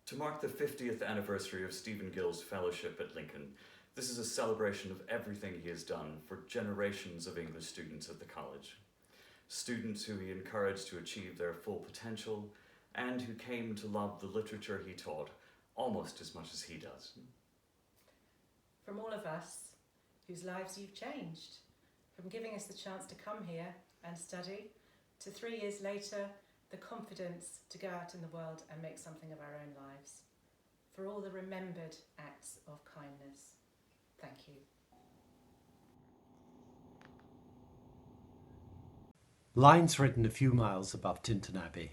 To mark the 50th anniversary of Stephen Gill's fellowship at Lincoln, this is a celebration of everything he has done for generations of English students at the college. Students who he encouraged to achieve their full potential and who came to love the literature he taught almost as much as he does. From all of us whose lives you've changed, from giving us the chance to come here and study, to 3 years later, the confidence to go out in the world and make something of our own lives. For all the remembered acts of kindness, thank you. Lines written a few miles above Tintern Abbey,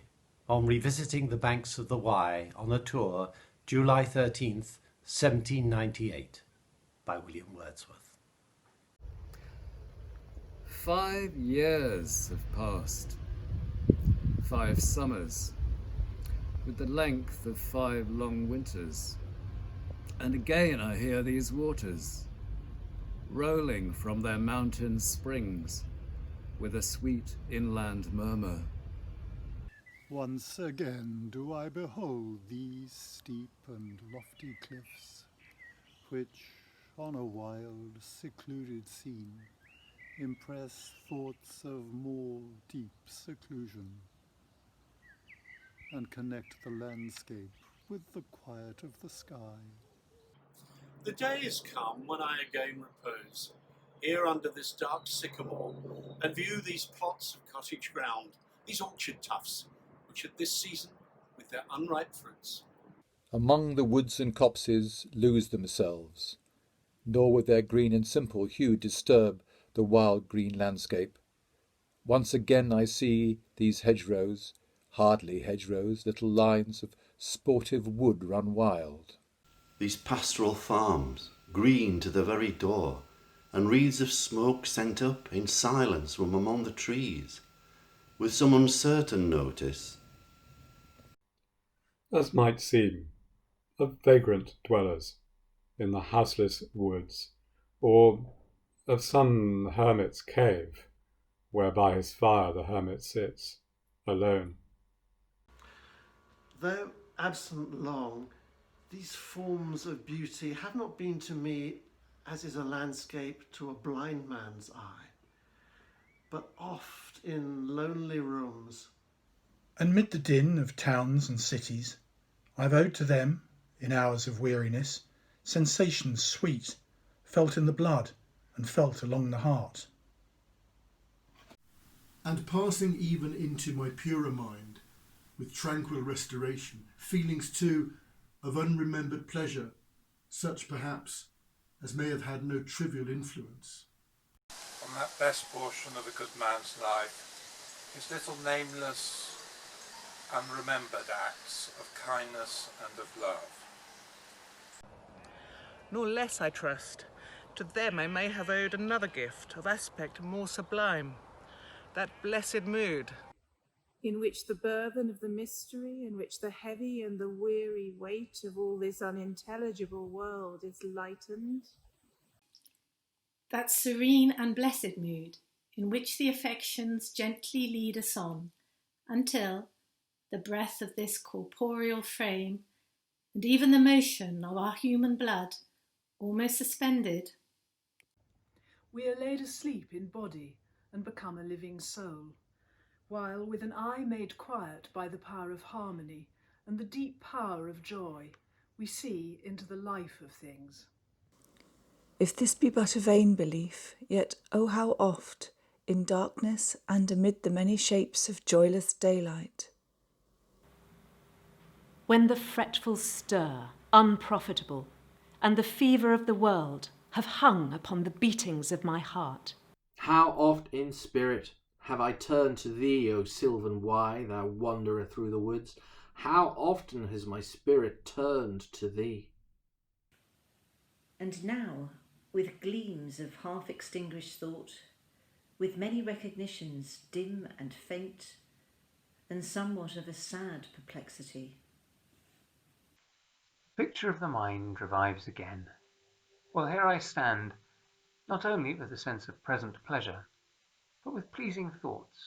on revisiting the banks of the Wye on a tour, July 13th, 1798, by William Wordsworth. 5 years have passed. 5 summers, with the length of 5 long winters. And again I hear these waters, rolling from their mountain springs, with a sweet inland murmur. Once again do I behold these steep and lofty cliffs, which, on a wild, secluded scene, impress thoughts of more deep seclusion, and connect the landscape with the quiet of the sky. The day is come when I again repose here under this dark sycamore and view these plots of cottage ground, these orchard tufts, which at this season, with their unripe fruits, among the woods and copses lose themselves, nor with their green and simple hue disturb the wild green landscape. Once again I see these hedgerows, hardly hedgerows, little lines of sportive wood run wild. These pastoral farms, green to the very door, and wreaths of smoke sent up in silence from among the trees, with some uncertain notice, as might seem, of vagrant dwellers in the houseless woods, or of some hermit's cave, where by his fire the hermit sits, alone. Though absent long, these forms of beauty have not been to me as is a landscape to a blind man's eye, but oft in lonely rooms. And mid the din of towns and cities, I've owed to them, in hours of weariness, sensations sweet, felt in the blood and felt along the heart. And passing even into my purer mind, with tranquil restoration, feelings too of unremembered pleasure, such perhaps as may have had no trivial influence. On that best portion of a good man's life, his little nameless, unremembered acts of kindness and of love. Nor less, I trust, to them I may have owed another gift of aspect more sublime, that blessed mood, in which the burthen of the mystery, in which the heavy and the weary weight of all this unintelligible world is lightened. That serene and blessed mood, in which the affections gently lead us on, until the breath of this corporeal frame, and even the motion of our human blood, almost suspended, we are laid asleep in body and become a living soul, while with an eye made quiet by the power of harmony and the deep power of joy, we see into the life of things. If this be but a vain belief, yet oh how oft, in darkness and amid the many shapes of joyless daylight, when the fretful stir, unprofitable, and the fever of the world have hung upon the beatings of my heart, how oft in spirit have I turned to thee, O sylvan Wye, thou wanderer through the woods? How often has my spirit turned to thee? And now, with gleams of half-extinguished thought, with many recognitions dim and faint, and somewhat of a sad perplexity, picture of the mind revives again. Well, here I stand, not only with a sense of present pleasure, but with pleasing thoughts.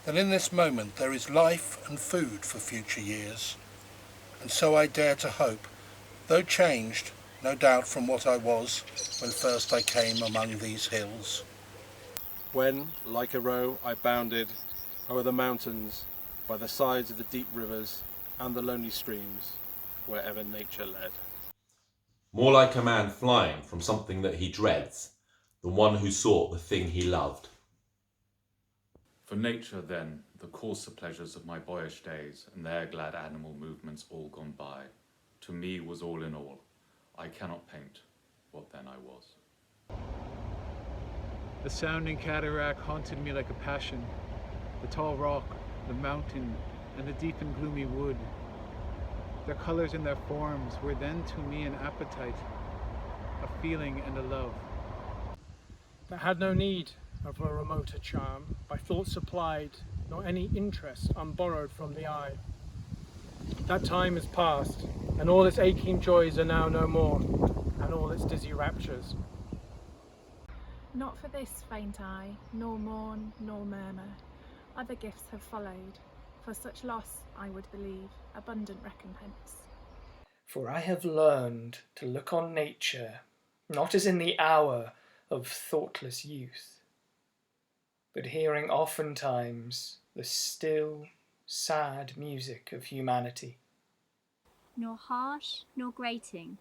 And in this moment there is life and food for future years. and so I dare to hope, though changed, no doubt, from what I was when first I came among these hills. When, like a roe, I bounded o'er the mountains, by the sides of the deep rivers and the lonely streams, wherever nature led. More like a man flying from something that he dreads, than one who sought the thing he loved. For nature, then, the coarser pleasures of my boyish days, and their glad animal movements all gone by, to me was all in all. I cannot paint what then I was. The sounding cataract haunted me like a passion. The tall rock, the mountain, and the deep and gloomy wood. Their colours and their forms were then to me an appetite, a feeling and a love. That had no need of a remoter charm, by thought supplied, nor any interest unborrowed from the eye. That time is past, and all its aching joys are now no more, and all its dizzy raptures. Not for this faint eye, nor mourn, nor murmur. Other gifts have followed. For such loss, I would believe, abundant recompense. For I have learned to look on nature, not as in the hour of thoughtless youth, but hearing oftentimes the still, sad music of humanity. Nor harsh, nor grating,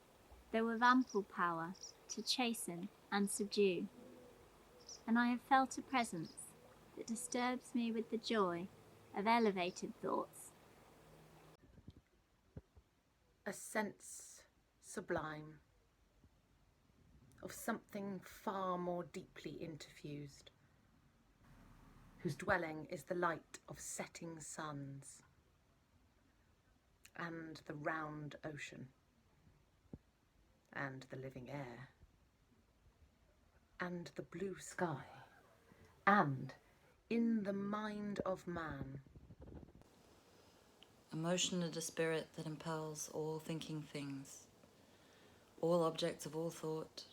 though of ample power to chasten and subdue. And I have felt a presence that disturbs me with the joy of elevated thoughts. A sense sublime of something far more deeply interfused, whose dwelling is the light of setting suns and the round ocean and the living air and the blue sky and in the mind of man. A motion and a spirit that impels all thinking things, all objects of all thought,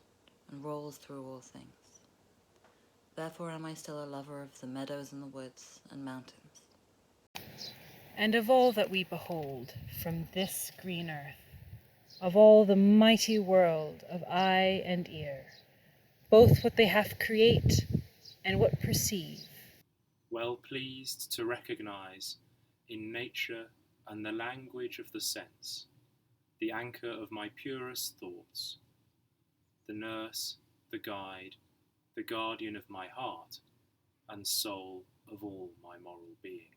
and rolls through all things. Therefore am I still a lover of the meadows and the woods and mountains. And of all that we behold from this green earth, of all the mighty world of eye and ear, both what they have create and what perceive. Well pleased to recognize in nature and the language of the sense, the anchor of my purest thoughts, the nurse, the guide, the guardian of my heart, and soul of all my moral being.